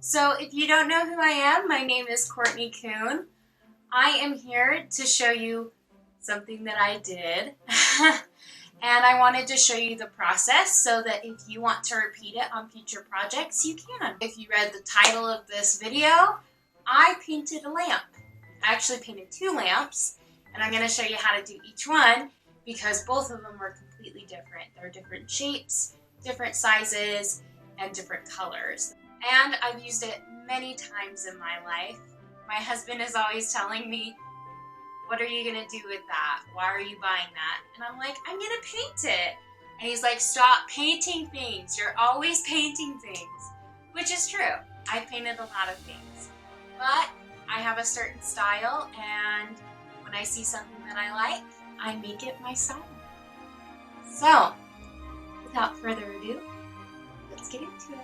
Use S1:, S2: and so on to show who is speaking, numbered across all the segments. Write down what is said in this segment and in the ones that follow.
S1: So if you don't know who I am, my name is Courtney Kuhn. I am here to show you something that I did. And I wanted to show you the process so that if you want to repeat it on future projects, you can. If you read the title of this video, I painted a lamp. I actually painted 2 lamps, and I'm going to show you how to do each one because both of them are completely different. They're different shapes, different sizes, and different colors. And I've used it many times in my life. My husband is always telling me, "What are you gonna do with that? Why are you buying that?" And I'm like, "I'm gonna paint it." And he's like, "Stop painting things. You're always painting things." Which is true. I've painted a lot of things. But I have a certain style, and when I see something that I like, I make it my style. So, without further ado, let's get into it.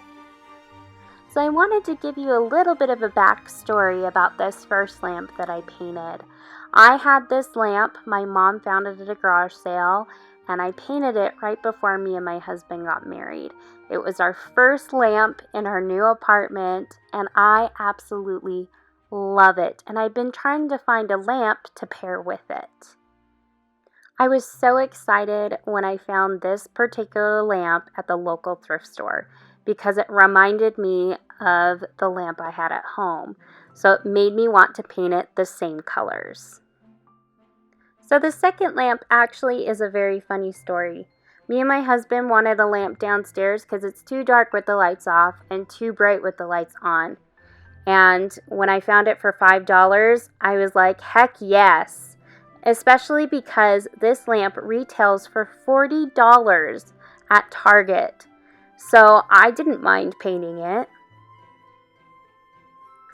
S2: So I wanted to give you a little bit of a backstory about this first lamp that I painted. I had this lamp, my mom found it at a garage sale, and I painted it right before me and my husband got married. It was our first lamp in our new apartment, and I absolutely love it. And I've been trying to find a lamp to pair with it. I was so excited when I found this particular lamp at the local thrift store because it reminded me of the lamp I had at home. So it made me want to paint it the same colors. So the second lamp actually is a very funny story. Me and my husband wanted a lamp downstairs because it's too dark with the lights off and too bright with the lights on. And when I found it for $5, I was like, heck yes. Especially because this lamp retails for $40 at Target. So I didn't mind painting it.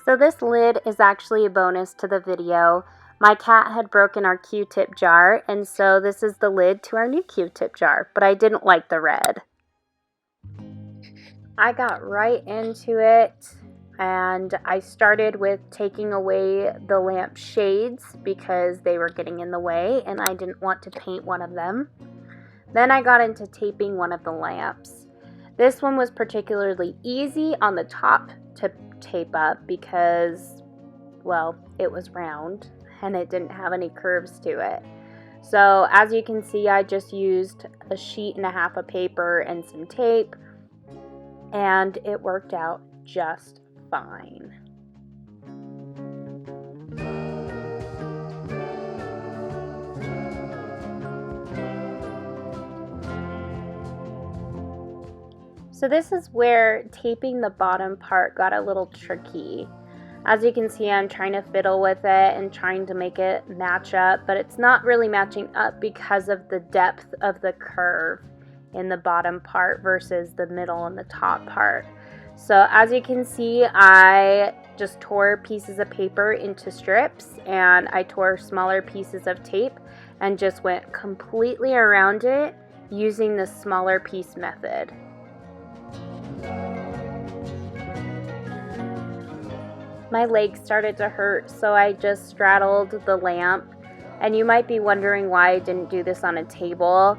S2: So this lid is actually a bonus to the video. My cat had broken our Q-tip jar, and so this is the lid to our new Q-tip jar, but I didn't like the red. I got right into it, and I started with taking away the lamp shades because they were getting in the way, and I didn't want to paint one of them. Then I got into taping one of the lamps. This one was particularly easy on the top to tape up because, well, it was round and it didn't have any curves to it. So as you can see, I just used a sheet and a half of paper and some tape, and it worked out just fine. So this is where taping the bottom part got a little tricky. As you can see, I'm trying to fiddle with it and trying to make it match up, but it's not really matching up because of the depth of the curve in the bottom part versus the middle and the top part. So as you can see, I just tore pieces of paper into strips, and I tore smaller pieces of tape and just went completely around it using the smaller piece method. My legs started to hurt, so I just straddled the lamp. And you might be wondering why I didn't do this on a table.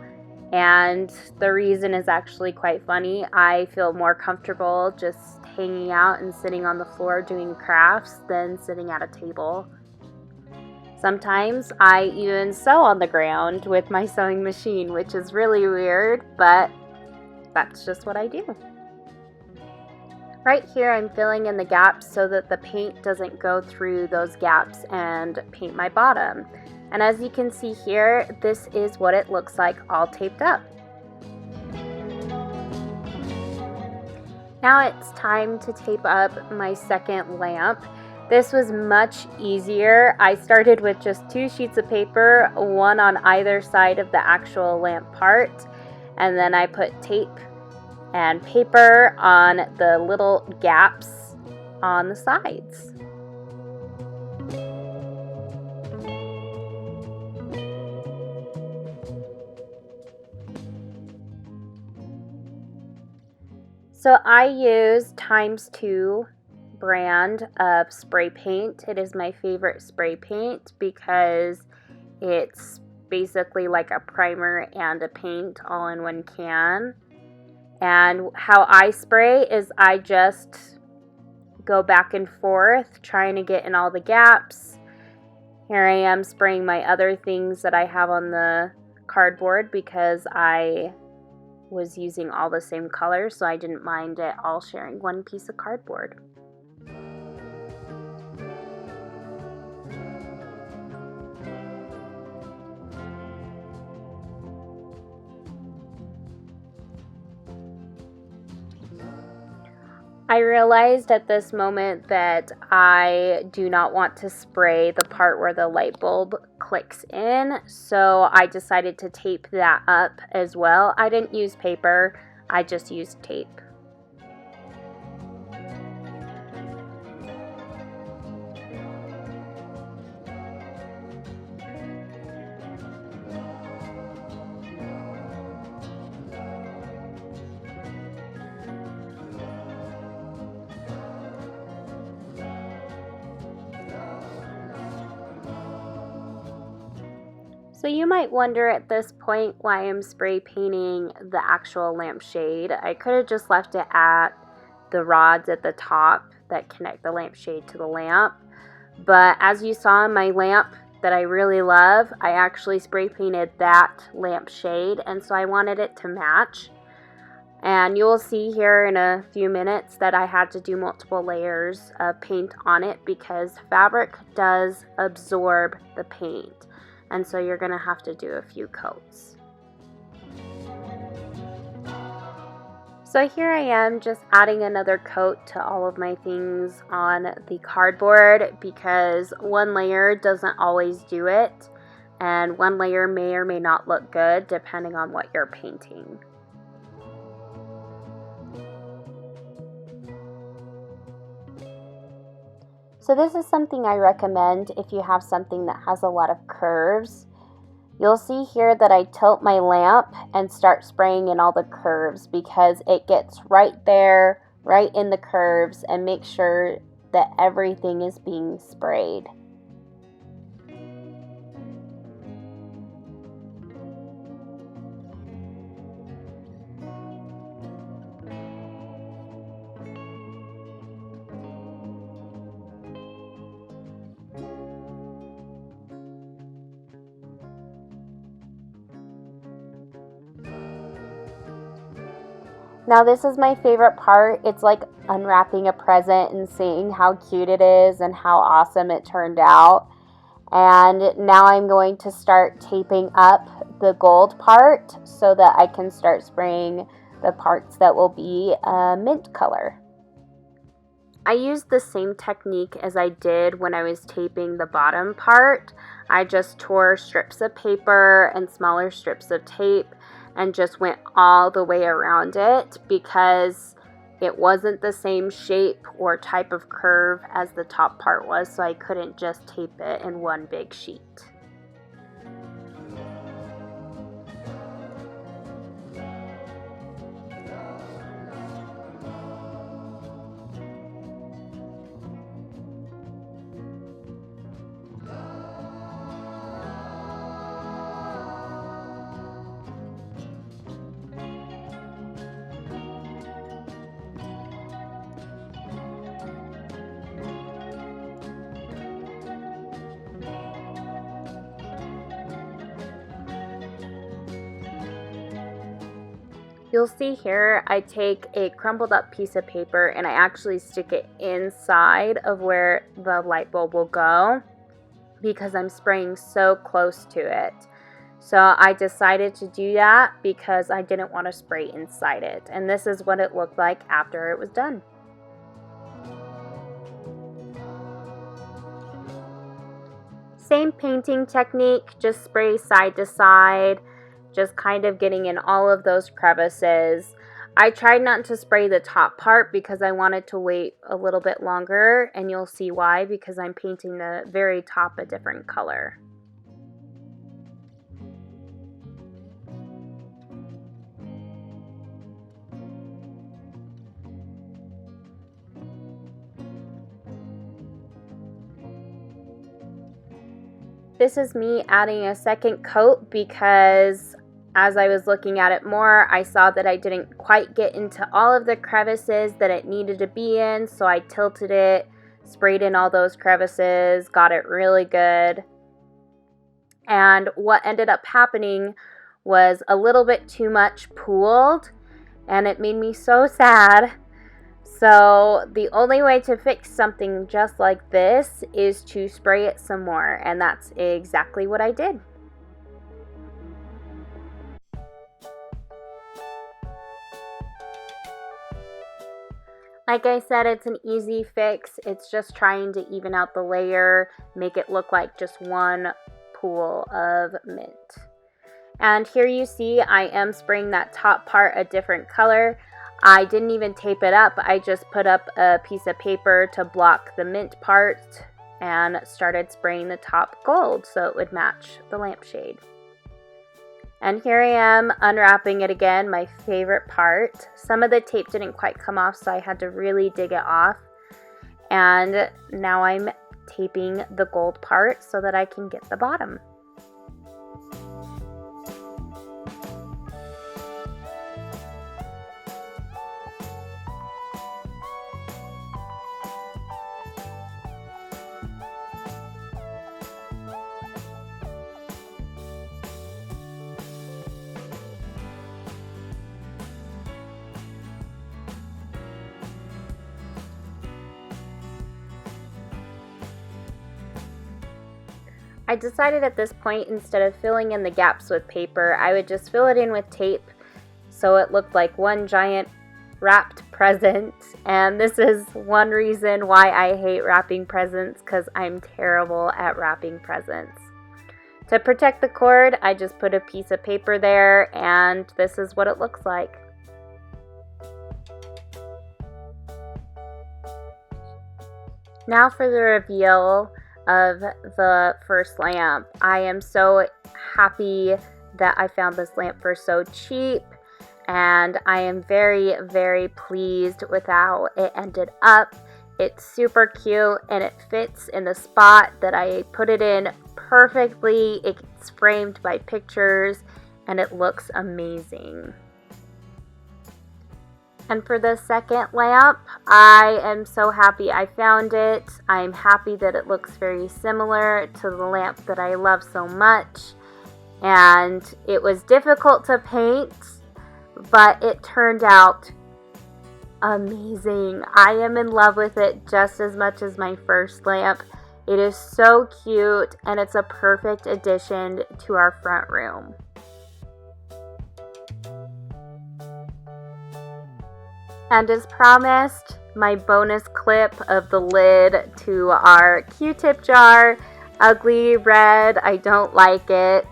S2: And the reason is actually quite funny. I feel more comfortable just hanging out and sitting on the floor doing crafts than sitting at a table. Sometimes I even sew on the ground with my sewing machine, which is really weird, but that's just what I do. Right here, I'm filling in the gaps so that the paint doesn't go through those gaps and paint my bottom. And as you can see here, this is what it looks like all taped up. Now it's time to tape up my second lamp. This was much easier. I started with just 2 sheets of paper, one on either side of the actual lamp part, and then I put tape and paper on the little gaps on the sides. So I use ×2 brand of spray paint. It is my favorite spray paint because it's basically like a primer and a paint all in one can. And how I spray is I just go back and forth trying to get in all the gaps. Here I am spraying my other things that I have on the cardboard because I was using all the same colors, so I didn't mind it all sharing one piece of cardboard. I realized at this moment that I do not want to spray the part where the light bulb clicks in, so I decided to tape that up as well. I didn't use paper, I just used tape. So you might wonder at this point why I'm spray painting the actual lampshade. I could have just left it at the rods at the top that connect the lampshade to the lamp. But as you saw in my lamp that I really love, I actually spray painted that lampshade, and so I wanted it to match. And you'll see here in a few minutes that I had to do multiple layers of paint on it because fabric does absorb the paint. And so you're going to have to do a few coats. So here I am just adding another coat to all of my things on the cardboard because one layer doesn't always do it, and one layer may or may not look good depending on what you're painting. So this is something I recommend if you have something that has a lot of curves. You'll see here that I tilt my lamp and start spraying in all the curves because it gets right there, right in the curves, and make sure that everything is being sprayed. Now this is my favorite part. It's like unwrapping a present and seeing how cute it is and how awesome it turned out. And now I'm going to start taping up the gold part so that I can start spraying the parts that will be a mint color. I used the same technique as I did when I was taping the bottom part. I just tore strips of paper and smaller strips of tape and just went all the way around it because it wasn't the same shape or type of curve as the top part was, so I couldn't just tape it in one big sheet. You'll see here I take a crumpled up piece of paper and I actually stick it inside of where the light bulb will go because I'm spraying so close to it. So I decided to do that because I didn't want to spray inside it. And this is what it looked like after it was done. Same painting technique, just spray side to side, just kind of getting in all of those crevices. I tried not to spray the top part because I wanted to wait a little bit longer, and you'll see why, because I'm painting the very top a different color. This is me adding a second coat because as I was looking at it more, I saw that I didn't quite get into all of the crevices that it needed to be in, so I tilted it, sprayed in all those crevices, got it really good. And what ended up happening was a little bit too much pooled, and it made me so sad. So the only way to fix something just like this is to spray it some more, and that's exactly what I did. Like I said, it's an easy fix. It's just trying to even out the layer, make it look like just one pool of mint. And here you see I am spraying that top part a different color. I didn't even tape it up. I just put up a piece of paper to block the mint part and started spraying the top gold so it would match the lampshade. And here I am unwrapping it again, my favorite part. Some of the tape didn't quite come off, so I had to really dig it off. And now I'm taping the gold part so that I can get the bottom. I decided at this point, instead of filling in the gaps with paper, I would just fill it in with tape so it looked like one giant wrapped present. And this is one reason why I hate wrapping presents, because I'm terrible at wrapping presents. To protect the cord, I just put a piece of paper there, and this is what it looks like. Now for the reveal of the first lamp. I am so happy that I found this lamp for so cheap, and I am very, very pleased with how it ended up. It's super cute and it fits in the spot that I put it in perfectly. It's framed by pictures and it looks amazing. And for the second lamp, I am so happy I found it. I'm happy that it looks very similar to the lamp that I love so much. And it was difficult to paint, but it turned out amazing. I am in love with it just as much as my first lamp. It is so cute and it's a perfect addition to our front room. And as promised, my bonus clip of the lid to our Q-tip jar, ugly red, I don't like it.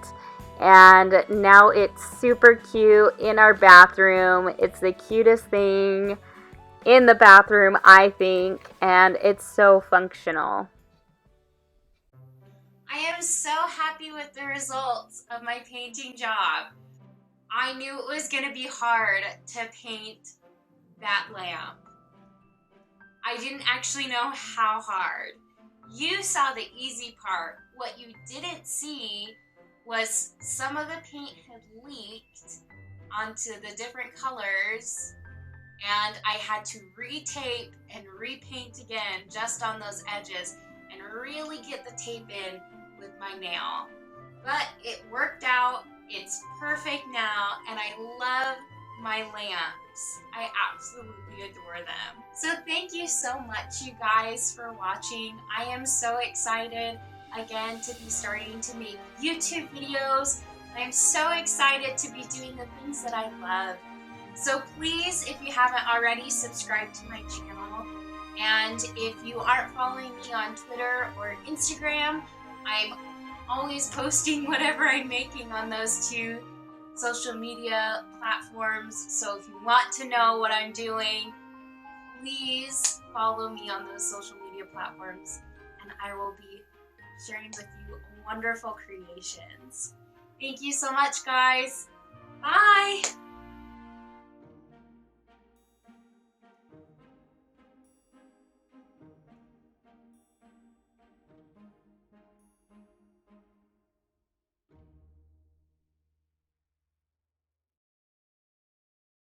S2: And now it's super cute in our bathroom. It's the cutest thing in the bathroom, I think, and it's so functional.
S1: I am so happy with the results of my painting job. I knew it was going to be hard to paint that lamp. I didn't actually know how hard. You saw the easy part. What you didn't see was some of the paint had leaked onto the different colors, and I had to retape and repaint again just on those edges and really get the tape in with my nail. But it worked out. It's perfect now, and I love my lamps. I absolutely adore them. So thank you so much, you guys, for watching. I am so excited again to be starting to make YouTube videos. I'm so excited to be doing the things that I love. So please, if you haven't already, subscribe to my channel. And if you aren't following me on Twitter or Instagram, I'm always posting whatever I'm making on those two social media platforms. So if you want to know what I'm doing, please follow me on those social media platforms, and I will be sharing with you wonderful creations. Thank you so much, guys. Bye.